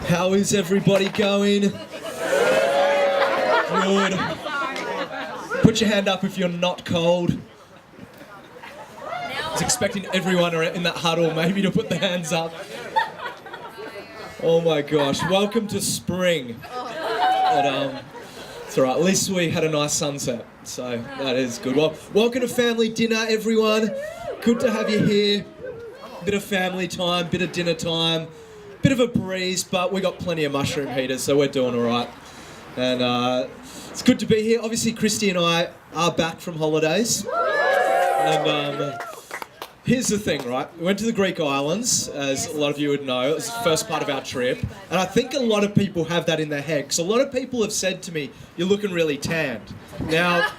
How is everybody going? Good. Put your hand up if you're not cold. I was expecting everyone in that huddle maybe to put their hands up. Oh my gosh, welcome to spring. But, it's alright, at least we had a nice sunset, so that is good. Well, welcome to family dinner, everyone. Good to have you here. Bit of family time, bit of dinner time, bit of a breeze, but we got plenty of mushroom heaters, so we're doing alright. And it's good to be here. Obviously, Christy and I are back from holidays. And here's the thing, right? We went to the Greek islands, as a lot of you would know. It was the first part of our trip. And I think a lot of people have that in their head. Because a lot of people have said to me, you're looking really tanned. Now,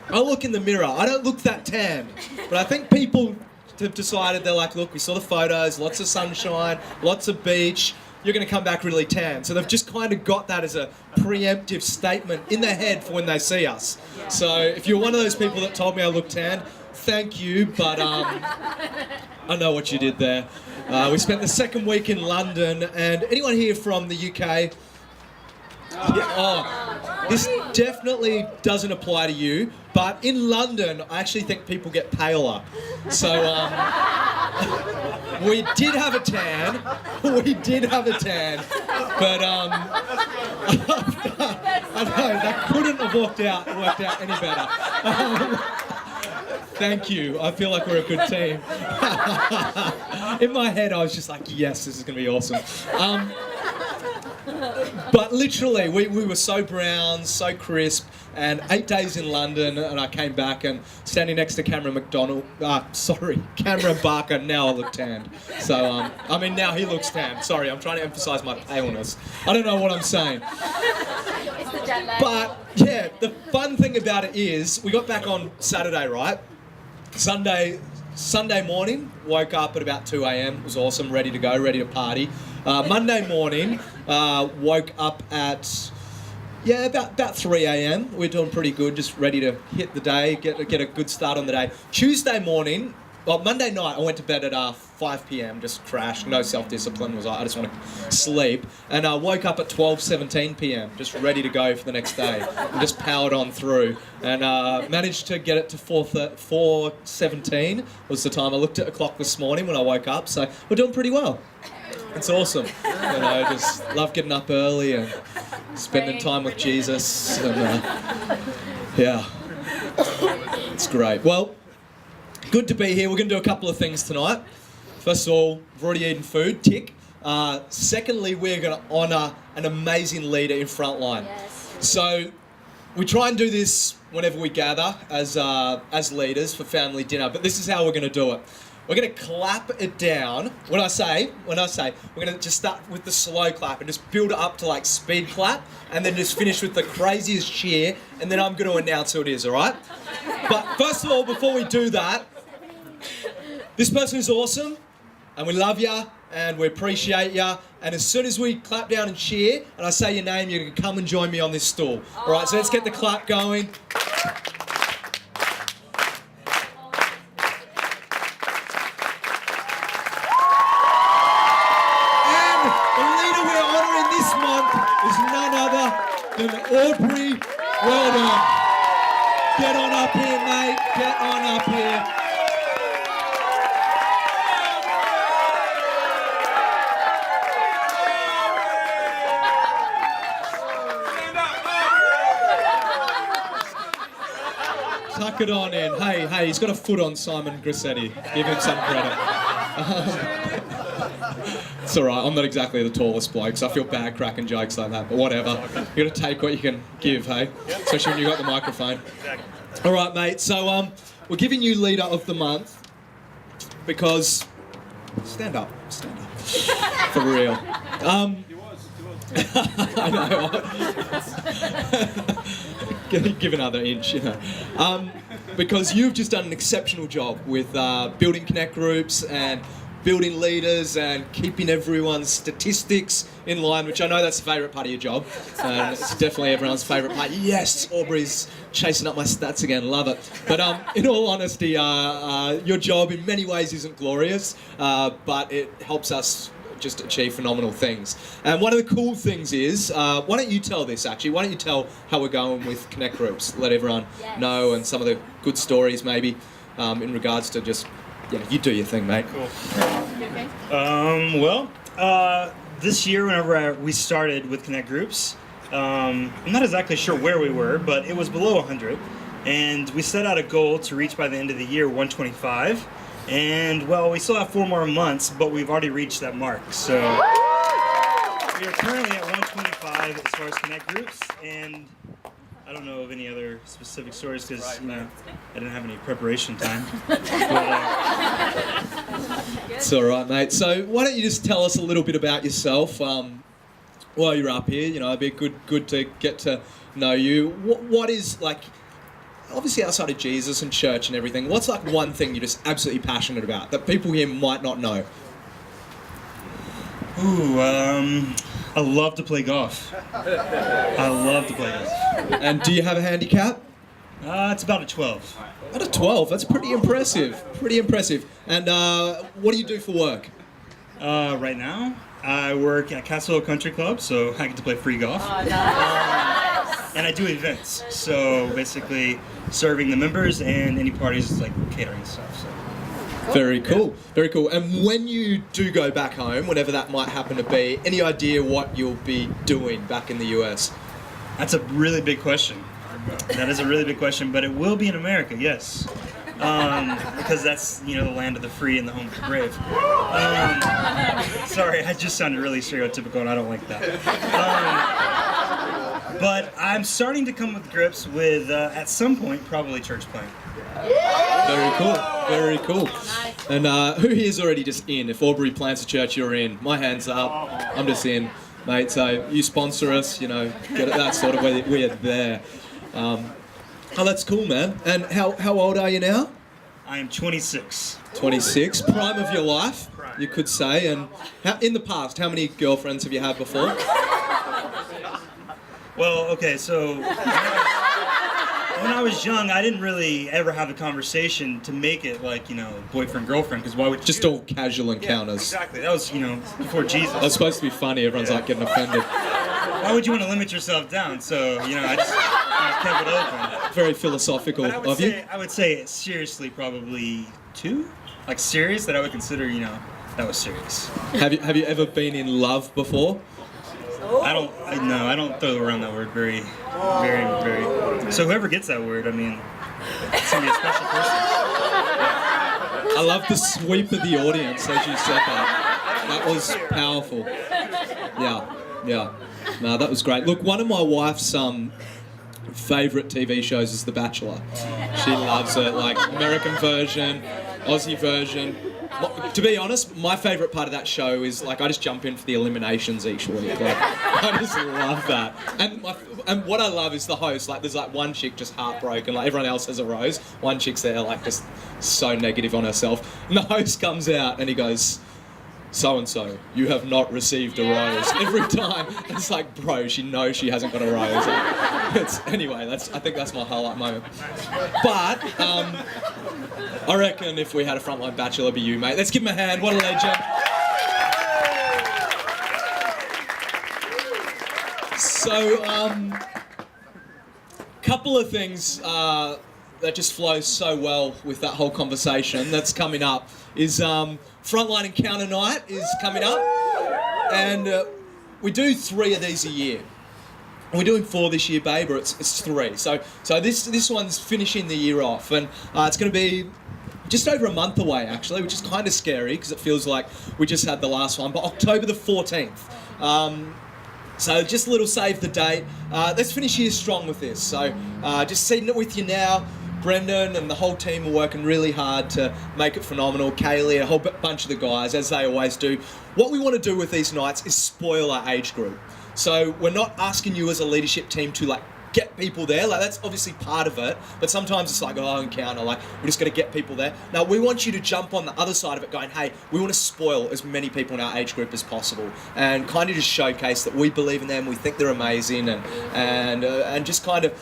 I look in the mirror. I don't look that tanned. But I think people have decided, they're like, look, we saw the photos, lots of sunshine, lots of beach. You're going to come back really tan. So they've just kind of got that as a preemptive statement in their head for when they see us. So if you're one of those people that told me I look tan, thank you, but I know what you did there. We spent the second week in London, and anyone here from the UK? This definitely doesn't apply to you, but in London, I actually think people get paler. So we did have a tan, but I know, that couldn't have worked out any better. Thank you. I feel like we're a good team. In my head, I was just like, yes, this is going to be awesome. But literally, we were so brown, so crisp, and 8 days in London, and I came back and standing next to Cameron Barker, now I look tanned. So, now he looks tanned. Sorry, I'm trying to emphasise my paleness. I don't know what I'm saying. It's the jet lag. But, yeah, the fun thing about it is, we got back on Saturday, right? Sunday morning, woke up at about 2 a.m. It was awesome, ready to go, ready to party. Monday morning, woke up at, about 3 a.m. We're doing pretty good, just ready to hit the day, get a good start on the day. Monday night, I went to bed at 5 p.m, just crashed, no self-discipline, I just want to sleep. And I woke up at 12:17 p.m, just ready to go for the next day, and just powered on through. And managed to get it to 4:17 was the time. I looked at a clock this morning when I woke up, so we're doing pretty well. It's awesome. Just love getting up early and spending time with Jesus. And, it's great. Well, good to be here. We're going to do a couple of things tonight. First of all, we've already eaten food, tick. Secondly, we're going to honour an amazing leader in Frontline. Yes. So we try and do this whenever we gather as leaders for family dinner, but this is how we're going to do it. We're going to clap it down. When I say, we're going to just start with the slow clap and just build it up to like speed clap, and then just finish with the craziest cheer, and then I'm going to announce who it is, all right? But first of all, before we do that, this person is awesome, and we love you, and we appreciate you. And as soon as we clap down and cheer, and I say your name, you can come and join me on this stool. All right, so let's get the clap going. Aubrey, well done. Get on up here, mate. Get on up here. Tuck it on in. Hey, he's got a foot on Simon Grissetti. Give him some credit. It's alright, I'm not exactly the tallest bloke, so I feel bad cracking jokes like that, but whatever. You gotta take what you can give, hey? Especially when you got the microphone. Alright, mate, so we're giving you Leader of the Month because... Stand up. For real. I know. Give another inch, because you've just done an exceptional job with building connect groups and building leaders and keeping everyone's statistics in line, which I know that's the favourite part of your job. And it's definitely everyone's favourite part. Yes, Aubrey's chasing up my stats again, love it. But in all honesty, your job in many ways isn't glorious, but it helps us just achieve phenomenal things. And one of the cool things is, why don't you tell this actually? Why don't you tell how we're going with Connect groups? Let everyone know, and some of the good stories maybe in regards to just, you do your thing, mate. Cool. Okay. This year, whenever we started with Connect groups, I'm not exactly sure where we were, but it was below 100. And we set out a goal to reach by the end of the year 125. And well, we still have 4 more months, but we've already reached that mark. So we are currently at 125 as far as Connect groups, and I don't know of any other specific stories because I didn't have any preparation time. It's all right, mate. So why don't you just tell us a little bit about yourself while you're up here? It'd be good to get to know you. What is, like, obviously outside of Jesus and church and everything, what's like one thing you're just absolutely passionate about that people here might not know? Ooh, I love to play golf. I love to play golf. And do you have a handicap? It's about a 12. At a 12, that's pretty impressive. Pretty impressive. And what do you do for work? Right now, I work at Castle Hill Country Club, so I get to play free golf. Oh, nice. And I do events, so basically serving the members and any parties like catering stuff. So. Very cool, very cool. And when you do go back home, whenever that might happen to be, any idea what you'll be doing back in the US? That's a really big question. That is a really big question, but it will be in America, yes. Because that's, the land of the free and the home of the brave. Sorry, I just sounded really stereotypical and I don't like that. But I'm starting to come with grips with, at some point, probably church playing. Very cool, very cool. And who here's already just in? If Aubrey plants a church, you're in. My hand's up, I'm just in, mate. So you sponsor us, get it, that sort of way, we're there. Oh, that's cool, man. And how old are you now? I am 26. 26, prime of your life, you could say. And in the past, how many girlfriends have you had before? Well, okay, so when I was young, I didn't really ever have a conversation to make it like, boyfriend, girlfriend, because why would you just all casual encounters. Exactly, that was, before Jesus. That's supposed to be funny, everyone's like getting offended. Why would you want to limit yourself down? So, I just kept it open. Very philosophical of you. I would say seriously probably 2. Like serious, that I would consider, that was serious. Have you ever been in love before? I don't throw around that word very. So whoever gets that word, it's gonna be a special person. I love the sweep of the audience as you said that. That was powerful. Yeah. No, that was great. Look, one of my wife's favourite TV shows is The Bachelor. She loves it, like American version, Aussie version. To be honest, my favourite part of that show is like I just jump in for the eliminations each week. Like, I just love that. And what I love is the host. Like there's like one chick just heartbroken. Like everyone else has a rose. One chick's there like just so negative on herself. And the host comes out and he goes, "So-and-so, you have not received a rose." Every time. It's like, bro, she knows she hasn't got a rose. Anyway, I think that's my highlight moment. But I reckon if we had a Frontline Bachelor, it'd be you, mate. Let's give him a hand. What a legend. So, couple of things that just flows so well with that whole conversation that's coming up is Frontline Encounter Night is coming up, and we do 3 of these a year. We're doing 4 this year, babe, or it's 3. So this one's finishing the year off, and it's going to be just over a month away, actually, which is kind of scary because it feels like we just had the last one, but October the 14th. So just a little save the date. Let's finish here strong with this. So just seeing it with you now. Brendan and the whole team are working really hard to make it phenomenal. Kaylee, a whole bunch of the guys, as they always do. What we want to do with these nights is spoil our age group. So we're not asking you as a leadership team to get people there. That's obviously part of it, but sometimes it's encounter, we're just going to get people there. Now we want you to jump on the other side of it going, hey, we want to spoil as many people in our age group as possible and kind of just showcase that we believe in them, we think they're amazing, and just kind of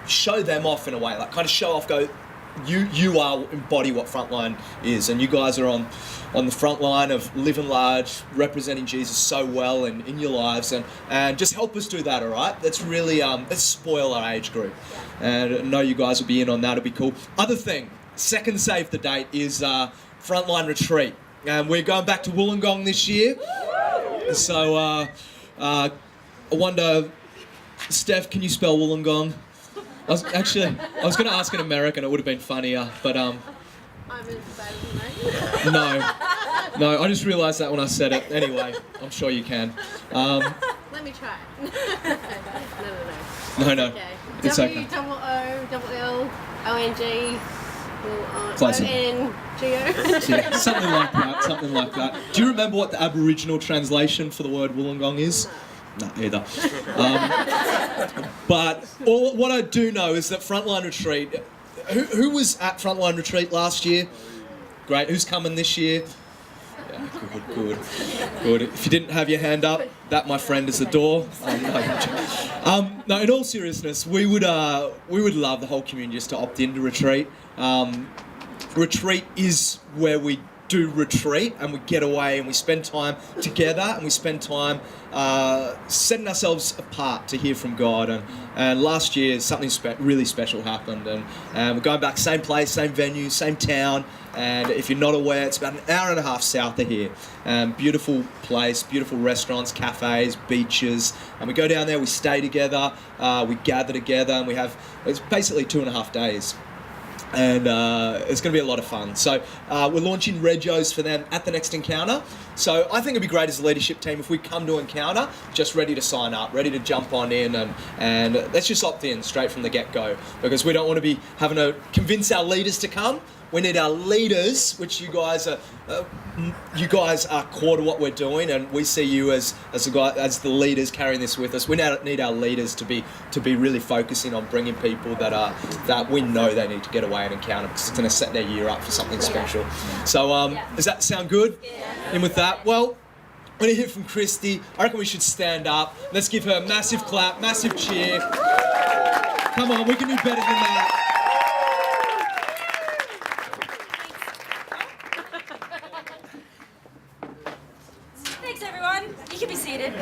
show them off in a way, kind of show off, go, you are embody what Frontline is, and you guys are on the front line of living large, representing Jesus so well in your lives, and just help us do that, all right? Let's really let's spoil our age group, and I know you guys will be in on that. It'll be cool. Other thing, second save the date is Frontline Retreat, and we're going back to Wollongong this year. So I wonder, Steph, can you spell Wollongong? I was going to ask an American. It would have been funnier, but I'm as bad as no, I just realised that when I said it. Anyway, I'm sure you can. Let me try. No, Okay. it's okay. W-O-L-L-O-N-G Close. O-N-G-O. Yeah, something like that. Do you remember what the Aboriginal translation for the word Wollongong is? No, either. But what I do know is that Frontline Retreat, who was at Frontline Retreat last year? Great. Who's coming this year? Yeah, good. If you didn't have your hand up, that, my friend, is the door. No, in all seriousness, we would love the whole community just to opt into Retreat. Retreat is where we do retreat and we get away and we spend time together and we spend time setting ourselves apart to hear from God, and last year something really special happened, and we're going back, same place, same venue, same town, and if you're not aware, it's about an hour and a half south of here. Beautiful place, beautiful restaurants, cafes, beaches, and we go down there, we stay together, we gather together, and it's basically 2.5 days. And it's going to be a lot of fun. So we're launching Regos for them at the next Encounter. So I think it'd be great as a leadership team if we come to Encounter just ready to sign up, ready to jump on in, and let's just opt in straight from the get-go, because we don't want to be having to convince our leaders to come. We need our leaders, which you guys are core to what we're doing, and we see you as the leaders carrying this with us. We now need our leaders to be really focusing on bringing people that we know they need to get away and encounter, because it's going to set their year up for something special. So does that sound good? In with that, well, I'm going to hear from Christy. I reckon we should stand up. Let's give her a massive clap, massive cheer. Come on, we can do better than that. You can be seated.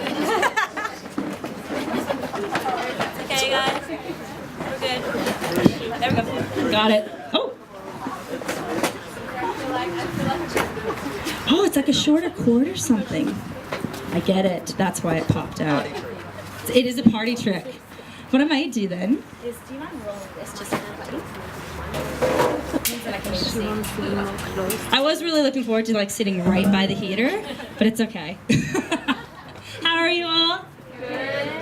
Okay, guys. We're good. There we go. Got it. Oh, it's like a shorter chord or something. I get it. That's why it popped out. It is a party trick. What I might do then Do you mind rolling this just I was really looking forward to sitting right by the heater, but it's okay. How are you all?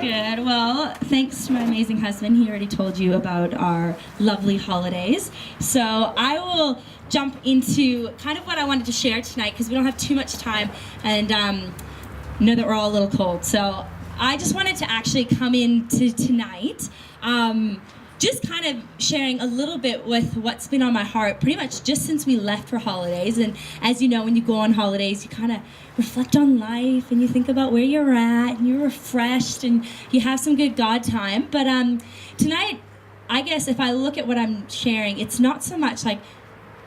Good. Well, thanks to my amazing husband. He already told you about our lovely holidays. So I will jump into kind of what I wanted to share tonight, because we don't have too much time, and know that we're all a little cold. So I just wanted to actually come into tonight just kind of sharing a little bit with what's been on my heart pretty much just since we left for holidays. And as you know, when you go on holidays, you kind of reflect on life and you think about where you're at and you're refreshed and you have some good God time. But tonight, I guess if I look at what I'm sharing, it's not so much like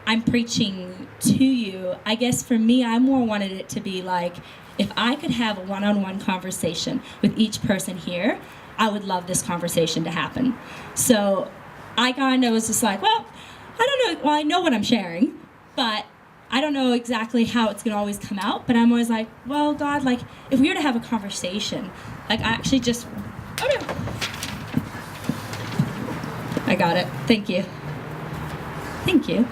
I'm preaching to you. I guess for me, I more wanted it to be like, if I could have a one-on-one conversation with each person here, I would love this conversation to happen. So I kind of was just like, well, I don't know. Well, I know what I'm sharing, but I don't know exactly how it's going to always come out. But I'm always like, well, God, if we were to have a conversation, I actually just, oh no. I got it. Thank you. Thank you.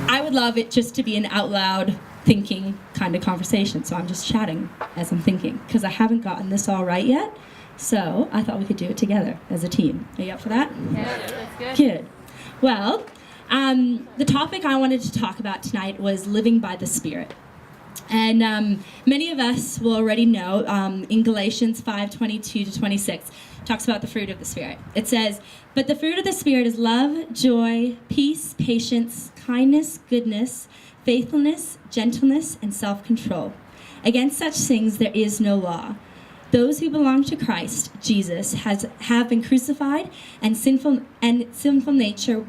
I would love it just to be an out loud thinking kind of conversation. So I'm just chatting as I'm thinking, because I haven't gotten this all right yet. So I thought we could do it together as a team. Are you up for that? Yeah, that's good. Good. Well, the topic I wanted to talk about tonight was living by the Spirit. And many of us will already know in Galatians 5:22-26 talks about the fruit of the Spirit. It says, "But the fruit of the Spirit is love, joy, peace, patience, kindness, goodness, faithfulness, gentleness, and self-control. Against such things there is no law. Those who belong to Christ Jesus have been crucified, and sinful nature.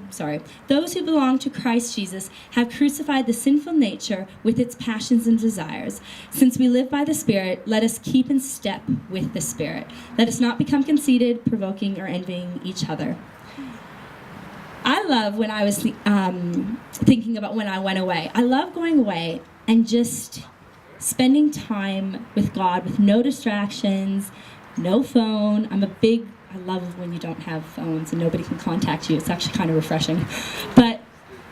Those who belong to Christ Jesus have crucified the sinful nature with its passions and desires. Since we live by the Spirit, let us keep in step with the Spirit. Let us not become conceited, provoking, or envying each other. I love when I was thinking about when I went away. I love going away and just spending time with God with no distractions, no phone. I love when you don't have phones and nobody can contact you. It's actually kind of refreshing. But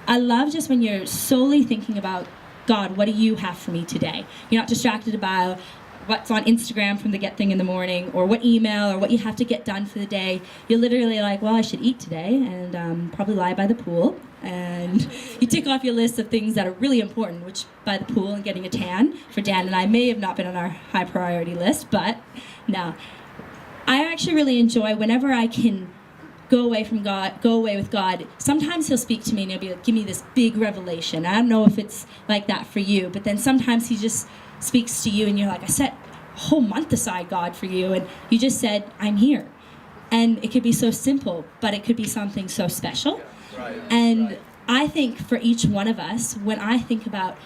I love just when you're solely thinking about, God, what do you have for me today? You're not distracted about what's on Instagram from the get thing in the morning, or what email, or what you have to get done for the day. You're literally like, well, I should eat today and probably lie by the pool. And you tick off your list of things that are really important, which by the pool and getting a tan for Dan and I may have not been on our high priority list, but no. I actually really enjoy whenever I can go away with God. Sometimes he'll speak to me and he'll be like, give me this big revelation. I don't know if it's like that for you, but then sometimes he just speaks to you and you're like, I set a whole month aside, God, for you, and you just said, I'm here. And it could be so simple, but it could be something so special. And I think for each one of us, when I think about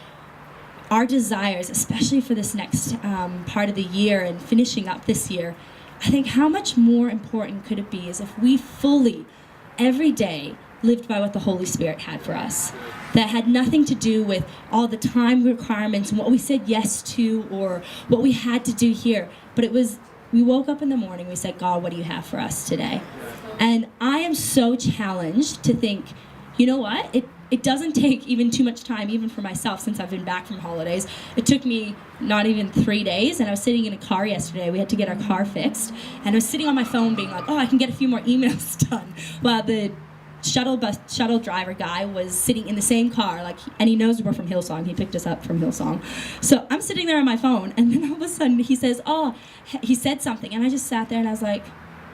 our desires, especially for this next part of the year and finishing up this year, I think how much more important could it be is if we fully, every day, lived by what the Holy Spirit had for us. That had nothing to do with all the time requirements and what we said yes to or what we had to do here. But it was, we woke up in the morning, we said, God, what do you have for us today? And I am so challenged to think, you know what? It doesn't take even too much time, even for myself, since I've been back from holidays. It took me not even 3 days, and I was sitting in a car yesterday. We had to get our car fixed, and I was sitting on my phone being like, oh, I can get a few more emails done. While the shuttle driver guy was sitting in the same car, and he knows we're from Hillsong. He picked us up from Hillsong. So I'm sitting there on my phone, and then all of a sudden he says, he said something, and I just sat there and I was like,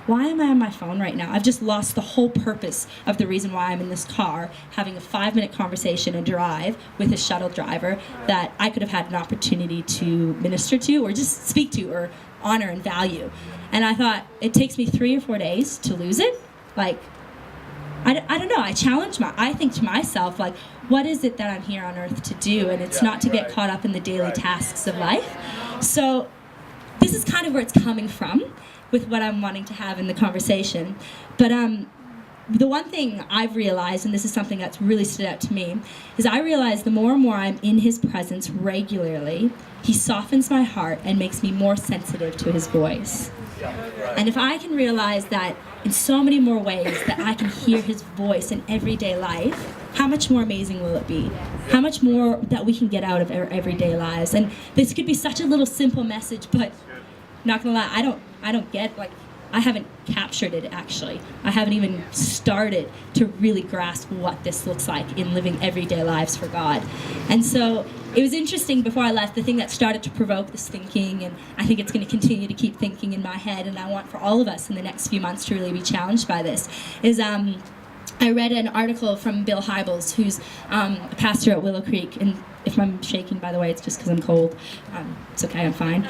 why am I on my phone right now? I've just lost the whole purpose of the reason why I'm in this car having a 5-minute conversation and drive with a shuttle driver that I could have had an opportunity to minister to or just speak to or honor and value. And I thought, it takes me 3 or 4 days to lose it? I don't know. I think to myself, what is it that I'm here on earth to do? And it's not to get caught up in the daily tasks of life. So this is kind of where it's coming from with what I'm wanting to have in the conversation. But the one thing I've realized, and this is something that's really stood out to me, is I realize the more and more I'm in his presence regularly, he softens my heart and makes me more sensitive to his voice. And if I can realize that in so many more ways that I can hear his voice in everyday life, how much more amazing will it be? How much more that we can get out of our everyday lives? And this could be such a little simple message, but not gonna lie, I don't get, I haven't captured it actually. I haven't even started to really grasp what this looks like in living everyday lives for God. And so it was interesting before I left, the thing that started to provoke this thinking, and I think it's going to continue to keep thinking in my head, and I want for all of us in the next few months to really be challenged by this, is I read an article from Bill Hybels, who's a pastor at Willow Creek, and if I'm shaking, by the way, it's just because I'm cold. It's okay, I'm fine.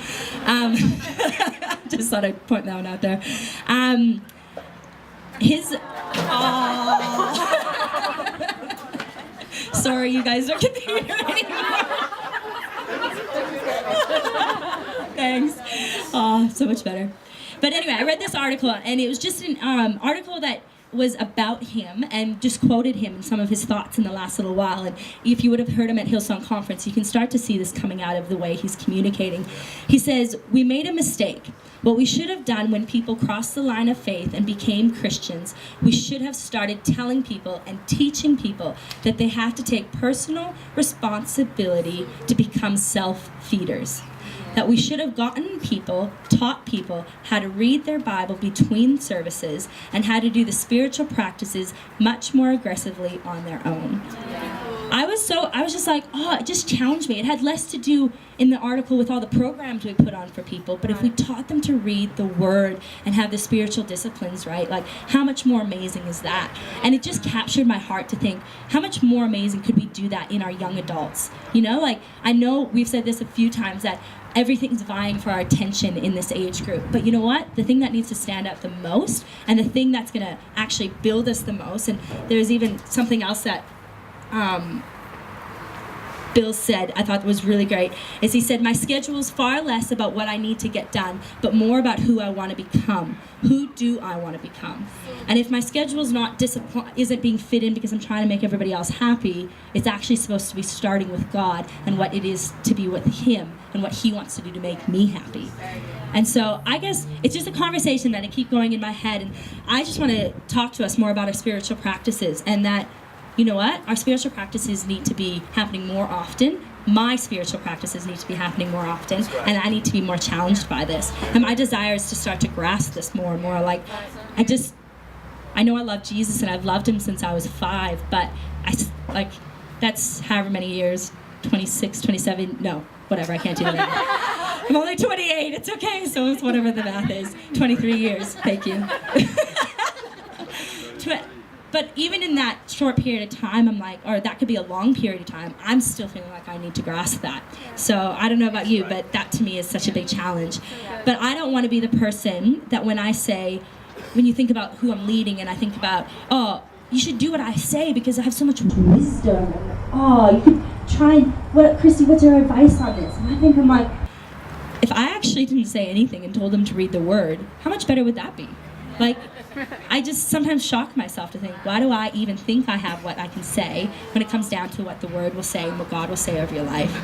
Just thought I'd point that one out there. Sorry, you guys don't get to hear anymore. Thanks. Oh, so much better. But anyway, I read this article, and it was just an article that was about him and just quoted him and some of his thoughts in the last little while. And if you would have heard him at Hillsong Conference, you can start to see this coming out of the way he's communicating. He says, "We made a mistake. What we should have done when people crossed the line of faith and became Christians, we should have started telling people and teaching people that they have to take personal responsibility to become self-feeders. That we should have taught people how to read their Bible between services and how to do the spiritual practices much more aggressively on their own." I was I was just like, oh, it just challenged me. It had less to do in the article with all the programs we put on for people, but if we taught them to read the Word and have the spiritual disciplines, right, like how much more amazing is that? And it just captured my heart to think, how much more amazing could we do that in our young adults? You know, like, I know we've said this a few times that everything's vying for our attention in this age group. But you know what? The thing that needs to stand out the most, and the thing that's going to actually build us the most, and there's even something else that Bill said, I thought was really great, is he said, my schedule is far less about what I need to get done, but more about who I want to become. Who do I want to become? And if my schedule is isn't being fit in because I'm trying to make everybody else happy, it's actually supposed to be starting with God and what it is to be with Him and what He wants to do to make me happy. And so I guess it's just a conversation that I keep going in my head, and I just want to talk to us more about our spiritual practices, and that, you know what? Our spiritual practices need to be happening more often. My spiritual practices need to be happening more often, and I need to be more challenged by this. And my desire is to start to grasp this more and more. Like, I know I love Jesus, and I've loved Him since I was 5, but that's however many years, 26, 27, no, whatever, I can't do that. I'm only 28, it's okay, so it's whatever the math is. 23 years, thank you. But even in that short period of time, I'm like, or that could be a long period of time, I'm still feeling like I need to grasp that. So I don't know about you, but that to me is such a big challenge. But I don't want to be the person that when you think about who I'm leading, and I think about, oh, you should do what I say because I have so much wisdom. Oh, you could try, Christy, what's your advice on this? And I'm like, if I actually didn't say anything and told them to read the Word, how much better would that be? Like, I just sometimes shock myself to think, why do I even think I have what I can say when it comes down to what the Word will say and what God will say over your life?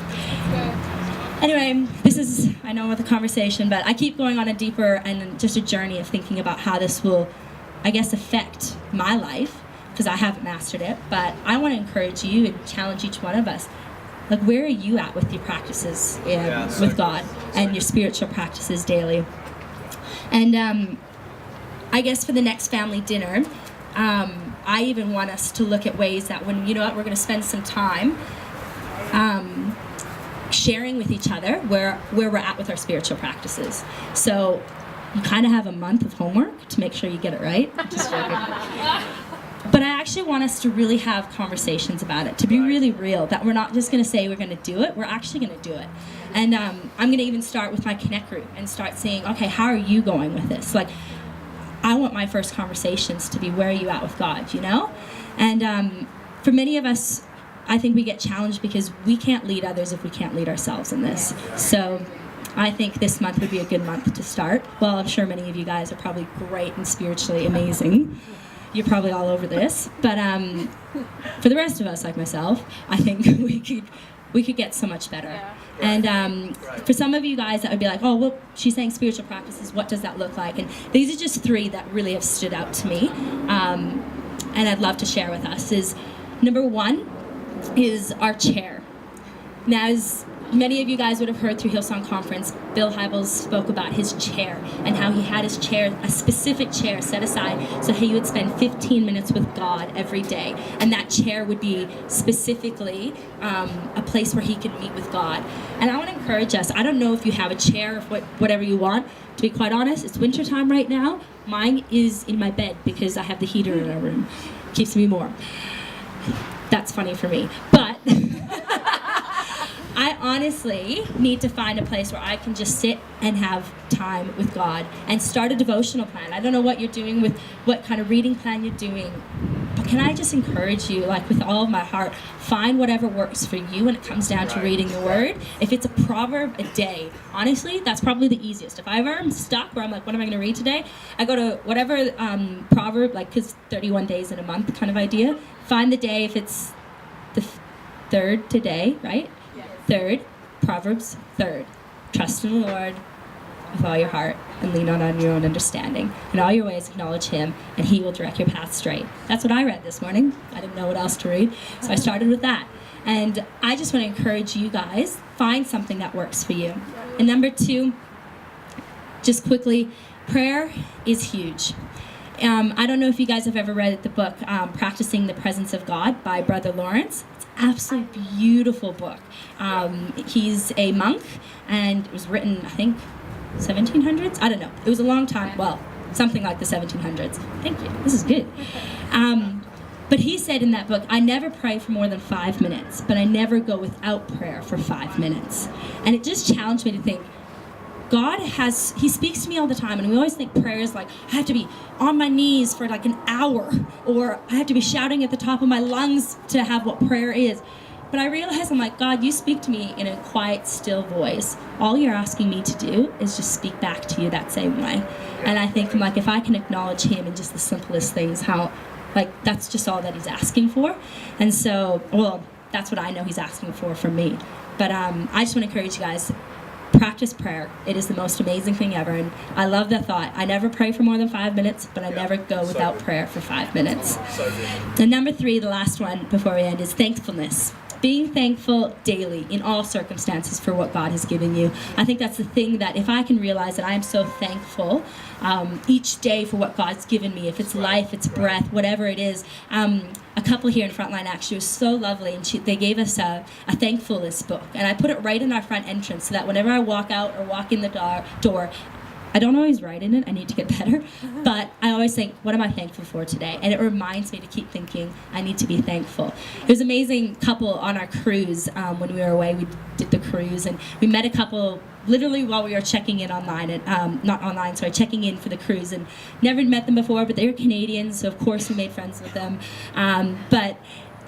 Anyway, this is, I know, with a conversation, but I keep going on a deeper and just a journey of thinking about how this will, I guess, affect my life, because I haven't mastered it, but I want to encourage you and challenge each one of us. Like, where are you at with your practices with God and your spiritual practices daily? And I guess for the next family dinner, I even want us to look at ways that when, you know what, we're going to spend some time sharing with each other where we're at with our spiritual practices. So you kind of have a month of homework to make sure you get it right. Just joking. But I actually want us to really have conversations about it, to be really real, that we're not just going to say we're going to do it, we're actually going to do it. And I'm going to even start with my Connect group and start saying, okay, how are you going with this? Like, I want my first conversations to be, where are you at with God, you know? And for many of us, I think we get challenged because we can't lead others if we can't lead ourselves in this. So I think this month would be a good month to start. Well, I'm sure many of you guys are probably great and spiritually amazing. You're probably all over this. But for the rest of us, like myself, I think we could get so much better. And for some of you guys that would be like, oh, well, she's saying spiritual practices, what does that look like? And these are just 3 that really have stood out to me, and I'd love to share with us. Is number 1 is our chair. Now, as many of you guys would have heard through Hillsong Conference, Bill Hybels spoke about his chair and how he had his chair, a specific chair set aside so he would spend 15 minutes with God every day. And that chair would be specifically a place where he could meet with God. And I want to encourage us, I don't know if you have a chair or whatever you want. To be quite honest, it's wintertime right now. Mine is in my bed because I have the heater in our room. Keeps me warm. That's funny for me. But I honestly need to find a place where I can just sit and have time with God and start a devotional plan. I don't know what you're doing with what kind of reading plan you're doing, but can I just encourage you, like with all of my heart, find whatever works for you when it comes down to reading the Word. If it's a proverb a day, honestly, that's probably the easiest. If I ever am stuck where I'm like, what am I going to read today? I go to whatever proverb, like, because 31 days in a month kind of idea. Find the day, if it's the 3rd today, right? 3rd, Proverbs 3rd. Trust in the Lord with all your heart and lean not on your own understanding. In all your ways acknowledge Him and He will direct your path straight. That's what I read this morning. I didn't know what else to read, so I started with that. And I just want to encourage you guys, find something that works for you. And number 2, just quickly, prayer is huge. I don't know if you guys have ever read the book Practicing the Presence of God by Brother Lawrence. It's absolutely beautiful book. He's a monk, and it was written, I think, 1700s? I don't know. It was a long time, well, something like the 1700s. Thank you. This is good. But he said in that book, I never pray for more than 5 minutes, but I never go without prayer for 5 minutes. And it just challenged me to think, he speaks to me all the time, and we always think prayer is like, I have to be on my knees for like an hour, or I have to be shouting at the top of my lungs to have what prayer is. But I realized, I'm like, God, you speak to me in a quiet, still voice. All you're asking me to do is just speak back to you that same way. And I think, like, if I can acknowledge him in just the simplest things, how, like, that's just all that he's asking for. And so, well, that's what I know he's asking for me. But I just want to encourage you guys, practice prayer. It is the most amazing thing ever. And I love that thought. I never pray for more than 5 minutes, but I never go without prayer for 5 minutes. And number 3, the last one before we end, is thankfulness. Being thankful daily in all circumstances for what God has given you. I think that's the thing, that if I can realize that I am so thankful each day for what God's given me, if it's life, it's breath, whatever it is. A couple here in Frontline actually was so lovely, and they gave us a thankfulness book, and I put it right in our front entrance so that whenever I walk out or walk in the door, I don't always write in it, I need to get better, but I always think, what am I thankful for today? And it reminds me to keep thinking, I need to be thankful. It was an amazing couple on our cruise. When we were away, we did the cruise, and we met a couple literally while we were checking in online, checking in for the cruise, and never met them before, but they were Canadians, so of course we made friends with them. But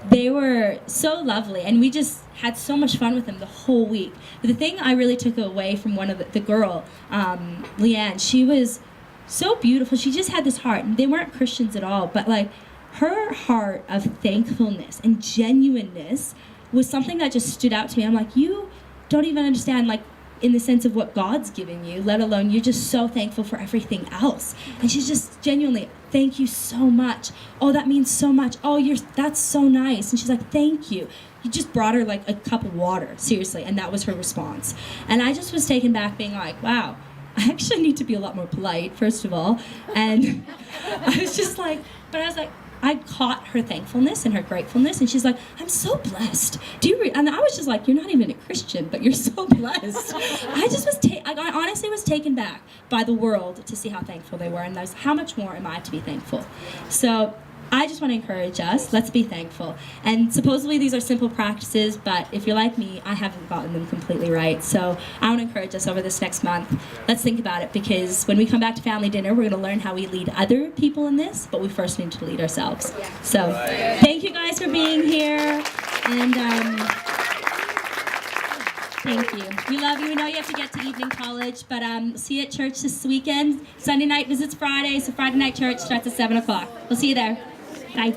they were so lovely, and we just had so much fun with them the whole week. But the thing I really took away from one of the girl, Leanne, she was so beautiful. She just had this heart, and they weren't Christians at all, but like her heart of thankfulness and genuineness was something that just stood out to me. I'm like, you don't even understand, like, in the sense of what God's giving you, let alone you're just so thankful for everything else. And she's just genuinely, thank you so much. Oh, that means so much. Oh, that's so nice. And she's like, thank you. You just brought her like a cup of water, seriously, and that was her response. And I just was taken back, being like, wow, I actually need to be a lot more polite, first of all. And I was just like, but I was like, I caught her thankfulness and her gratefulness, and she's like, I'm so blessed. And I was just like, you're not even a Christian, but you're so blessed. I honestly was taken back by the world to see how thankful they were, and how much more am I to be thankful? So I just want to encourage us, let's be thankful. And supposedly these are simple practices, but if you're like me, I haven't gotten them completely right. So I want to encourage us over this next month, let's think about it, because when we come back to family dinner, we're going to learn how we lead other people in this, but we first need to lead ourselves. So thank you guys for being here, and thank you. We love you. We know you have to get to evening college, but see you at church this weekend. Sunday night visits Friday, so Friday night church starts at 7 o'clock. We'll see you there. Bye.